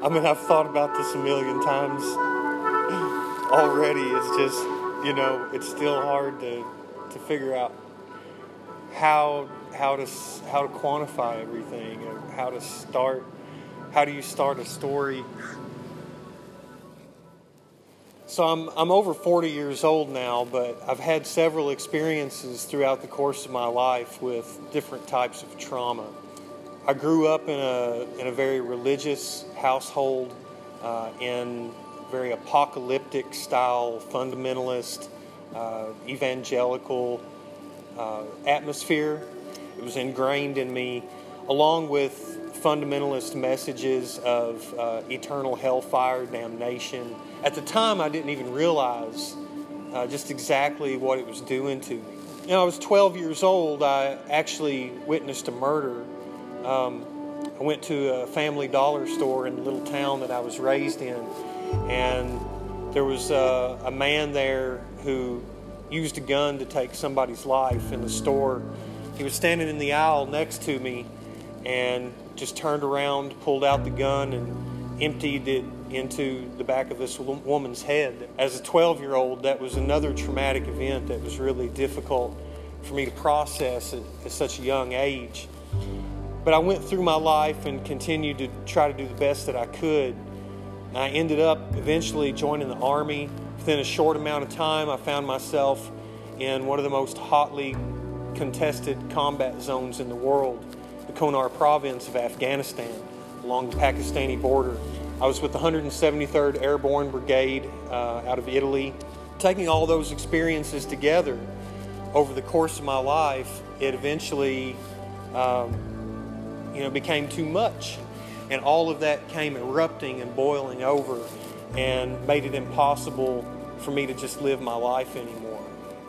I mean, I've thought about this a million times already. It's just, it's still hard to figure out how to quantify everything, and how do you start a story. So I'm over 40 years old now, but I've had several experiences throughout the course of my life with different types of trauma. I grew up in a very religious household, in very apocalyptic style, fundamentalist, evangelical atmosphere. It was ingrained in me, along with fundamentalist messages of eternal hellfire, damnation. At the time, I didn't even realize just exactly what it was doing to me. I was 12 years old. I actually witnessed a murder. I went to a Family Dollar store in the little town that I was raised in, and there was a man there who used a gun to take somebody's life in the store. He was standing in the aisle next to me and just turned around, pulled out the gun, and emptied it into the back of this woman's head. As a 12-year-old, that was another traumatic event that was really difficult for me to process at such a young age. But I went through my life and continued to try to do the best that I could. And I ended up eventually joining the Army. Within a short amount of time, I found myself in one of the most hotly contested combat zones in the world, the Konar province of Afghanistan, along the Pakistani border. I was with the 173rd Airborne Brigade out of Italy. Taking all those experiences together over the course of my life, it eventually became too much. And all of that came erupting and boiling over and made it impossible for me to just live my life anymore.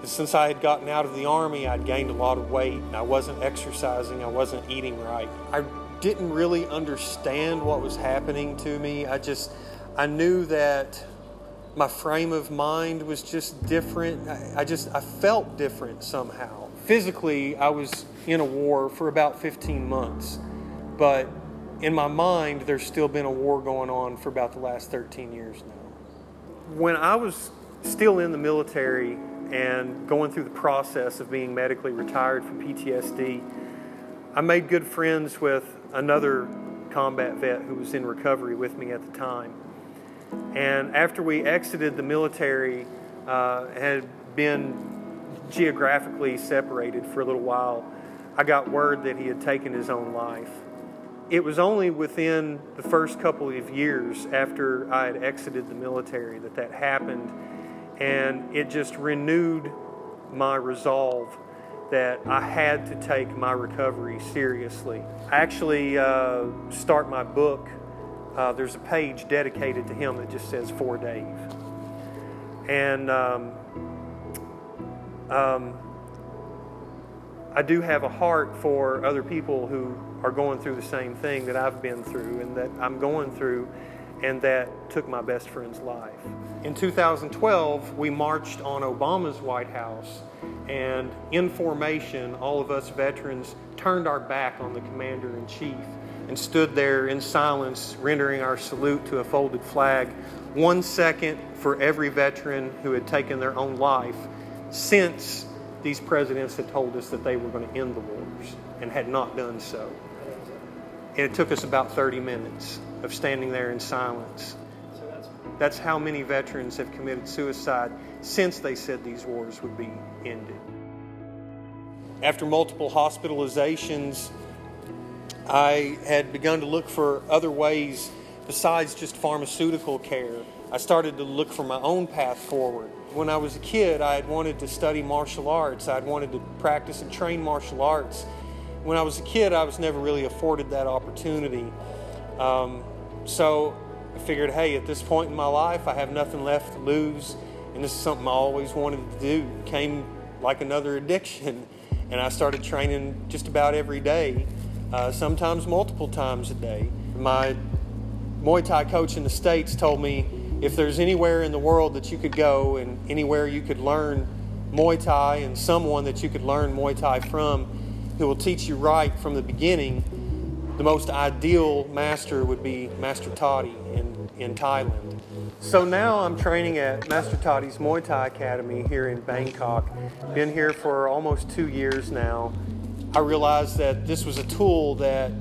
Since I had gotten out of the Army, I'd gained a lot of weight, and I wasn't exercising, I wasn't eating right. I didn't really understand what was happening to me. I knew that my frame of mind was just different. I felt different somehow. Physically, I was in a war for about 15 months, but in my mind, there's still been a war going on for about the last 13 years now. When I was still in the military and going through the process of being medically retired from PTSD, I made good friends with another combat vet who was in recovery with me at the time. And after we exited the military, had been geographically separated for a little while, I got word that he had taken his own life. It was only within the first couple of years after I had exited the military that happened, and it just renewed my resolve that I had to take my recovery seriously. I actually start my book. There's a page dedicated to him that just says "For Dave," and I do have a heart for other people who are going through the same thing that I've been through and that I'm going through, and that took my best friend's life. In 2012, we marched on Obama's White House, and in formation, all of us veterans turned our back on the commander-in-chief and stood there in silence, rendering our salute to a folded flag, 1 second for every veteran who had taken their own life since these presidents had told us that they were going to end the wars and had not done so. And it took us about 30 minutes of standing there in silence. That's how many veterans have committed suicide since they said these wars would be ended. After multiple hospitalizations, I had begun to look for other ways besides just pharmaceutical care. I started to look for my own path forward. When I was a kid, I had wanted to study martial arts. I'd wanted to practice and train martial arts. When I was a kid, I was never really afforded that opportunity. So I figured, hey, at this point in my life, I have nothing left to lose, and this is something I always wanted to do. It came like another addiction, and I started training just about every day, sometimes multiple times a day. My Muay Thai coach in the States told me, if there's anywhere in the world that you could go and anywhere you could learn Muay Thai and someone that you could learn Muay Thai from who will teach you right from the beginning, the most ideal master would be Master Toddy in Thailand. So now I'm training at Master Toddy's Muay Thai Academy here in Bangkok. Been here for almost 2 years now. I realized that this was a tool that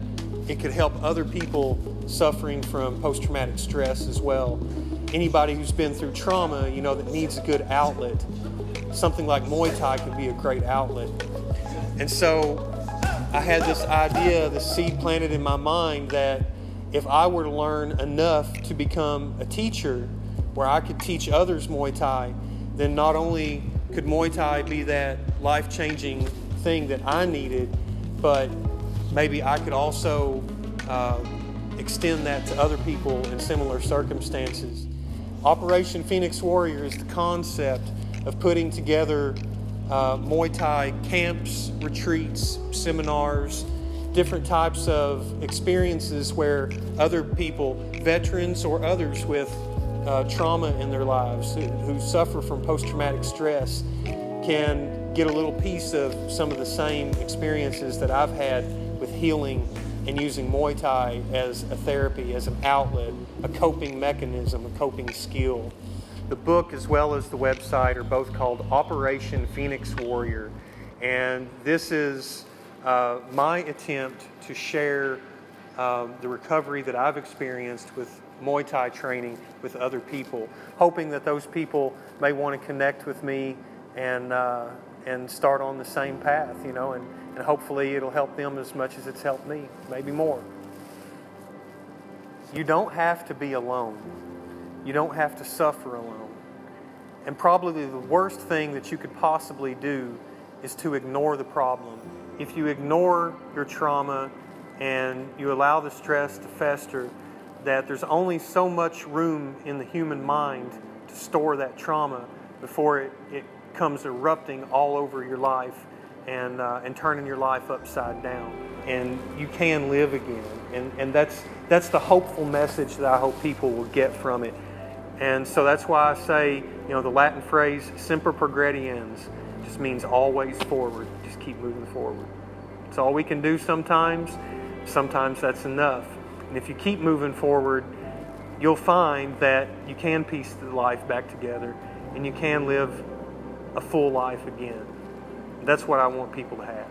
it could help other people suffering from post-traumatic stress as well. Anybody who's been through trauma, you know, that needs a good outlet. Something like Muay Thai could be a great outlet. And so I had this idea, this seed planted in my mind that if I were to learn enough to become a teacher where I could teach others Muay Thai, then not only could Muay Thai be that life-changing thing that I needed, but maybe I could also extend that to other people in similar circumstances. Operation Phoenix Warrior is the concept of putting together Muay Thai camps, retreats, seminars, different types of experiences where other people, veterans or others with trauma in their lives who suffer from post-traumatic stress, can get a little piece of some of the same experiences that I've had with healing and using Muay Thai as a therapy, as an outlet, a coping mechanism, a coping skill. The book as well as the website are both called Operation Phoenix Warrior, and this is my attempt to share the recovery that I've experienced with Muay Thai training with other people, hoping that those people may want to connect with me and start on the same path, you know, and hopefully it'll help them as much as it's helped me, maybe more. You don't have to be alone. You don't have to suffer alone. And probably the worst thing that you could possibly do is to ignore the problem. If you ignore your trauma and you allow the stress to fester, that there's only so much room in the human mind to store that trauma before it comes erupting all over your life and turning your life upside down. And you can live again. And that's the hopeful message that I hope people will get from it. And so that's why I say, you know, the Latin phrase Semper Progrediens just means always forward. Just keep moving forward. It's all we can do sometimes. Sometimes that's enough. And if you keep moving forward, you'll find that you can piece the life back together and you can live a full life again. That's what I want people to have.